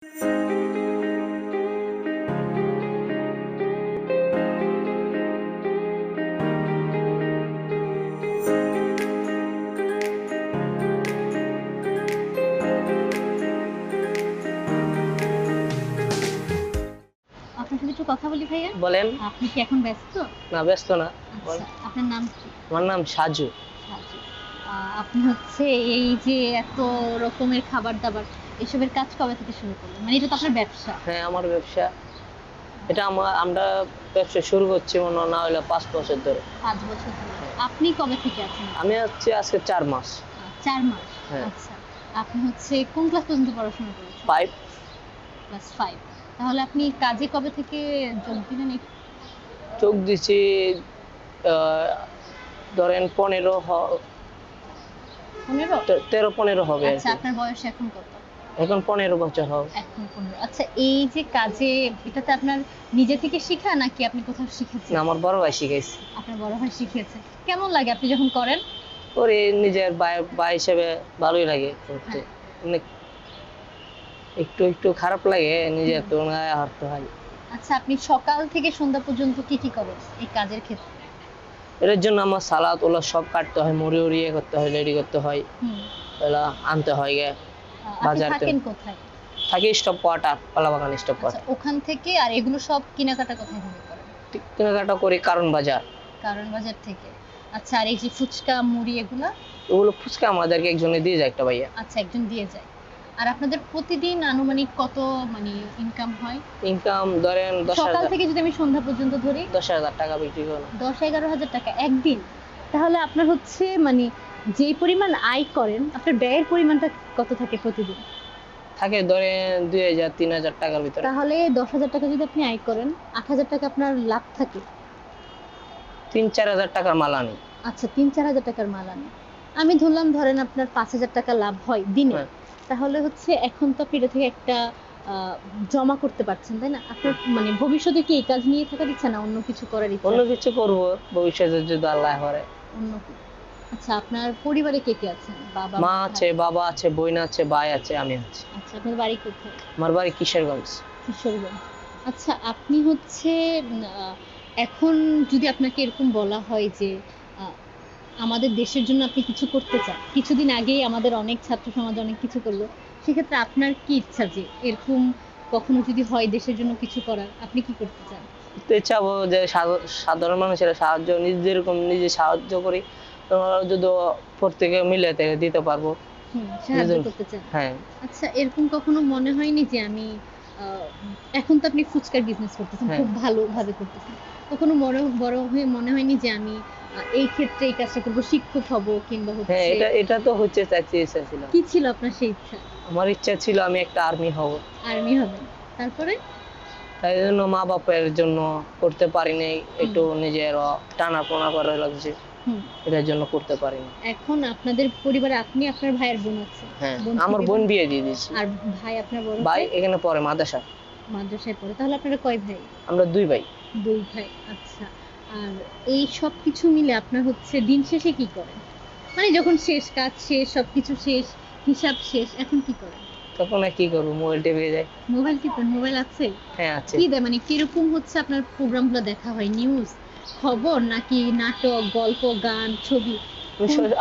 আপনার সাথে একটু কথা বলি ভাইয়া। বলেন। আপনি কি এখন ব্যস্ত? না, ব্যস্ত না। আচ্ছা, আপনার নাম কি? আমার নাম সাজু। সাজু। আপনি হচ্ছে এই যে এত রকমের খাবার-দাবার এসবের কাজ কবে থেকে শুরু করলেন? মানে এটা তো আপনার ব্যবসা। হ্যাঁ, আমার ব্যবসা। এটা আমরা ব্যবসা শুরু করছি মনে না হলে 5 বছর ধরে। 5 বছর ধরে। আপনি কবে থেকে আছেন? আমি হচ্ছে আজকে 4 মাস। 4 মাস। হ্যাঁ। আচ্ছা। আপনি হচ্ছে কোন ক্লাস পর্যন্ত পড়াশোনা করেছেন? 5। ক্লাস 5। তাহলে আপনি কাজে কবে থেকে যোগ দিলেন? চোখ দিছি ধরেন 15 15? 13-15 হবে আর আচ্ছা, কি। আপনার বয়স এখন কত? এখন 15 বছর হবে। এখন 15। আচ্ছা, এই যে কাজে এটাতে আপনার নিজে থেকে শিখা নাকি আপনি কোথাও শিখেছেন? না, আমার বড় ভাই শিখাইছে। আপনার বড় ভাই শিখিয়েছে। কেমন লাগে আপনি যখন করেন? ওরে নিজের ভাই হিসেবে ভালোই লাগে করতে। হ্যাঁ। অনেক একটু একটু খারাপ লাগে নিজের তুলনায় হারতে হয়। আচ্ছা, আপনি সকাল থেকে সন্ধ্যা পর্যন্ত কি করেন এই কাজের ক্ষেত্রে? এর জন্য আমার সালাদ ওলা সব কাটতে হয়, মুড়ি করতে হয়, রেডি করতে হয়, হুম। ওলা আনতে হয় গে আপনি বাজার থাকেন থেকে। কোথায়? থাকি স্টপ কোয়ার্টার, কলাবাগান স্টপ আচ্ছা, কোয়ার্টার। ওখান থেকে আর এগুলো সব কেনাকাটা কোথায় থেকে করেন? কেনাকাটা করি কারণ বাজার। কারণ বাজার থেকে। আচ্ছা, আর এই যে ফুচকা, মুড়ি এগুলা? ওগুলো ফুচকা আমাদেরকে একজনে দিয়ে যায় একটা ভাইয়া। আচ্ছা, একজন দিয়ে যায়। আর আপনাদের প্রতিদিন আনুমানিক কত মানে ইনকাম হয়? ইনকাম ধরেন সকাল থেকে যদি আমি সন্ধ্যা পর্যন্ত ধরি? 10,000 টাকা বিক্রি করি। 10-11,000 টাকা একদিন? তাহলে আপনার হচ্ছে মানে যেই পরিমাণ আয় করেন আপনার ব্যয়ের পরিমাণটা কত থাকে প্রতিদিন? থাকে ধরেন 2,000-3,000 টাকার ভিতরে। তাহলে 10,000 টাকা যদি আপনি আয় করেন 8,000 টাকা আপনার লাভ থাকে। 3-4,000 টাকার মাল আনি। আচ্ছা, 3-4,000 টাকার মাল আনেন। আমি ধরেন আপনার 5,000 টাকা লাভ হয় দিনে। হ্যাঁ। তাহলে হচ্ছে এখন তো আপনি এটা থেকে একটা জমা করতে পারছেন, তাই না? আপনার মানে ভবিষ্যতে কি এই কাজ নিয়ে থাকার ইচ্ছা না অন্য কিছু করার ইচ্ছা? অন্য কিছু করবো ভবিষ্যতে যদি আল্লাহ করে। অন্য কি? আচ্ছা, আপনার পরিবারে কে আছে? বাবা, মা ভাই? আছে, বাবা আছে, বোন আছে, ভাই আছে, আমি আছি। আচ্ছা, আপনার বাড়ি কোথায়? আমার বাড়ি কিশোরগঞ্জ। কিশোরগঞ্জ। আচ্ছা, আপনি হচ্ছে এখন যদি আপনাকে এরকম বলা হয় যে আ আমাদের দেশের জন্য আপনি কিছু করতে চান। কিছুদিন আগেই আমাদের অনেক ছাত্র সমাজ অনেক কিছু করলো। সেক্ষেত্রে আপনার কি ইচ্ছা যে এরকম কখনো যদি হয় দেশের জন্য কিছু করার, আপনি কি করতে চান? তো চাবো যে সাধারণ মানুষের সাহায্য যেরকম নিজে সাহায্য করি, তোমরা যদি প্রত্যেকে মিলে থেকে দিতে পারবো। সাহায্য করতে চান। হ্যাঁ। আচ্ছা, এরকম কখনো মনে হয়নি যে আমি আ এখন তো আপনি ফুচকার বিজনেস করতেছেন, হ্যাঁ। খুব ভালোভাবে করতেছেন। কখনো বড় হয়ে মনে হয়নি যে আমি এই ক্ষেত্রে এই কাজটা করব, শিক্ষক হব কিংবা হ্যাঁ, হচ্ছে এটা তো হচ্ছে ইচ্ছা ছিল। কি ছিল আপনার সেই ইচ্ছা? আমার ইচ্ছা ছিল আমি একটা আর্মি হব। আর্মি হবেন। তারপরে? তাই জন্য মা বাপের জন্য করতে পারিনি, একটু নিজের টানাপোনা করা লাগছে, হুম। এটার জন্য করতে পারিনি। এখন আপনাদের পরিবারে আপনি, আপনার ভাইয়ের বোন আছে? হ্যাঁ, বোন আমার থেকে বোন যান? বিয়ে দিয়ে দিয়েছি। আর ভাই আপনার বড় ভাই ভাই? এখানে পড়ে মাদ্রাসা। মাদ্রাসায় পড়ে। তাহলে আপনারা কয় ভাই? আমরা 2 ভাই। 2 ভাই। আচ্ছা। আর এই সবকিছু মিলে আপনার হচ্ছে দিন শেষে কি করেন? মানে যখন শেষ, কাজ শেষ, সবকিছু শেষ, হিসাব শেষ, এখন কি করেন? তখন আর কি করবো, মোবাইল টিপে যাই। মোবাইল টিপেন? মোবাইল আছে? হ্যাঁ, আছে। কি মানে কিরকম হচ্ছে আপনার প্রোগ্রামগুলো দেখা হয়? নিউজ, খবর নাকি নাটক, গল্প, গান, ছবি?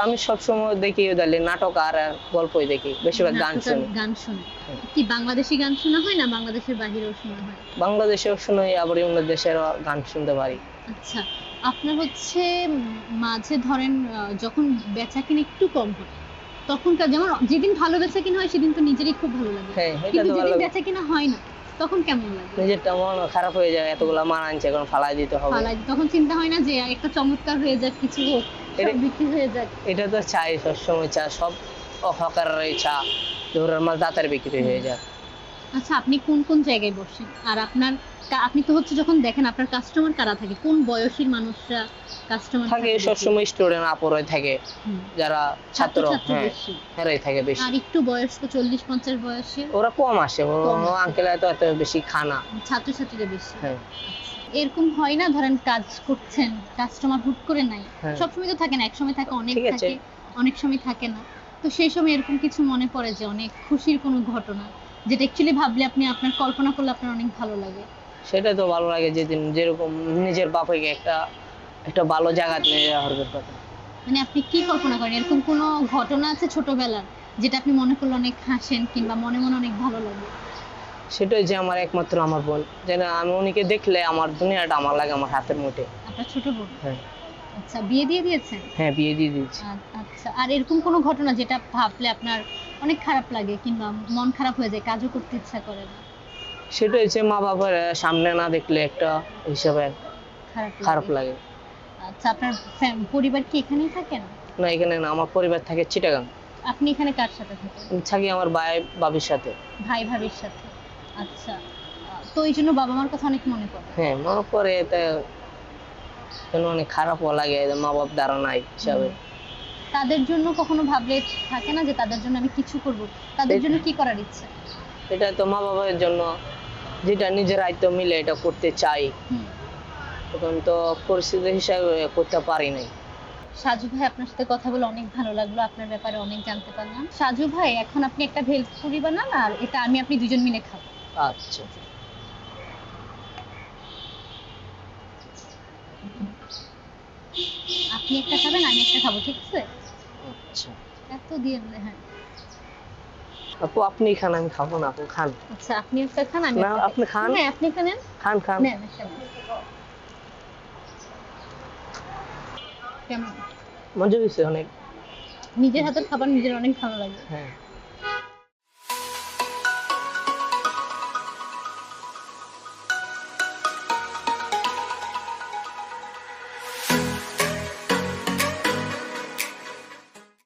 আমি সবসময় দেখি নাটক আর গল্পই দেখি, বেশিরভাগ গান নাটক আর শুনি। গান শোনেন? কি বাংলাদেশি গান শোনা হয় না বাংলাদেশের বাহিরেও শোনা হয়? বাংলাদেশেও শুনি, আবার অন্য দেশের গান শুনতে পারি। আচ্ছা, আপনার হচ্ছে মাঝে ধরেন যখন বেচাকেনা একটু কম হয়, তখনকার যেমন যেদিন ভালো বেচাকেনা হয় সেদিন তো নিজেরই খুব ভালো লাগে। হ্যাঁ, এটা কিন্তু তো ভালো যেদিন লাগে। বেচাকেনা হয় না তখন কেমন লাগে? নিজেরটা মন খারাপ হয়ে যায়, এতগুলা মাল আনছে এখন ফালাই দিতে হবে। তখন চিন্তা হয় না যে একটা চমৎকার হয়ে যাক, কিছু হোক, সব বিক্রি হয়ে যাক? এটা তো চাই, সবসময় চা, সব হকারের চা জোহরের মাল তাড়াতাড়ি বিক্রি হয়ে যায়। আচ্ছা, আপনি কোন জায়গায় বসেন? আর আপনার আপনি তো হচ্ছে যখন দেখেন আপনার কাস্টমার কারা থাকে? কোন বয়সীর মানুষরা কাস্টমার থাকে? সবসময় স্টুডেন্ট আপুরাই থাকে, যারা ছাত্র। হ্যাঁ, বেশি। এরাই থাকে বেশি। আর একটু বয়স্ক 40-50 বয়সে? ওরা কম আসে, আঙ্কেল এত বেশি খানা। ছাত্রছাত্রীরা বেশি। হ্যাঁ। এরকম হয় না ধরেন কাজ করছেন, কাস্টমার হুট করে নাই। হ্যাঁ। সবসময় তো থাকে না, একসময় থাকে, অনেক ঠিক আছে। থাকে, অনেক সময় থাকে না। তো সেই সময় এরকম কিছু মনে পড়ে যে অনেক খুশির কোনো ঘটনা যেটা অ্যাকচুয়ালি ভাবলে আপনি আপনার কল্পনা করলে আপনার অনেক ভালো লাগে? সেটাই তো ভালো লাগে, যেদিন যেরকম নিজের বাপকে একটা একটা ভালো জায়গা নিয়ে যাওয়ার কথা। মানে আপনি কি কল্পনা করেন? এরকম কোনো ঘটনা আছে ছোটবেলার যেটা আপনি মনে করলে অনেক হাসেন কিংবা মনে, মনে অনেক ভালো লাগে? সেটাই যে আমার একমাত্র আমার বোন, যেন আমি উনিকে দেখলে আমার দুনিয়াটা আমার লাগে আমার হাতের মুঠে। আপনার ছোট বোন? হ্যাঁ। আচ্ছা, বিয়ে দিয়ে দিয়েছেন? হ্যাঁ, বিয়ে দিয়ে দিয়েছি। আচ্ছা। আর এরকম কোনো ঘটনা যেটা ভাবলে আপনার অনেক খারাপ লাগে কিংবা মন খারাপ হয়ে যায়, কাজও করতে ইচ্ছা করে না? সেটাই যে মা বাবার সামনে না দেখলে একটা হিসাবে খারাপ খারাপ লাগে। লাগে। আচ্ছা, আপনার পরিবার কি এখানেই থাকেন? না, এখানে না, আমার পরিবার থাকে চিটাগাং। আপনি এখানে কার সাথে থাকেন? আমি থাকি আমার ভাই ভাবির সাথে। ভাই ভাবির সাথে। আচ্ছা। তো এইজন্য বাবা-মার কথা অনেক মনে পড়ে? হ্যাঁ, মনে পড়ে, এটা যেন অনেক খারাপও লাগে যে মা বাপ দ্বারা নাই হিসাবে। হুম। তাদের জন্য কখনো ভাবলে থাকে না যে তাদের জন্য আমি কিছু করব? তাদের জন্য কি করার ইচ্ছা? এটা তো মা বাবার জন্য যেটা নিজের আয়ত্ত মিলে এটা করতে চাই, হুম। এখন তো পরিস্থিতি হিসাবে করতে পারি নাই। সাজু ভাই, আপনার সাথে কথা বলে অনেক ভালো লাগলো। আপনার ব্যাপারে অনেক জানতে পারলাম। সাজু ভাই, এখন আপনি একটা ভেলপুরি বানান আর এটা আমি আপনি দুজন মিলে খাবো। আচ্ছা। আপনি একটা খাবেন, আমি একটা খাবো, ঠিক আছে? আচ্ছা এত দিয়ে হ্যাঁ। আপু, আপনি খান, আমি খাবো না, আপু খান। আচ্ছা, আপনি একটা খান, আমি না, একটা খাই। আপনি খান। হ্যাঁ, আপনি একটা নেন। খান খান। নেন একটা নেন। কেমন? মজা হয়েছে অনেক। নিজের হাতের খাবার নিজের অনেক ভালো লাগে। হ্যাঁ।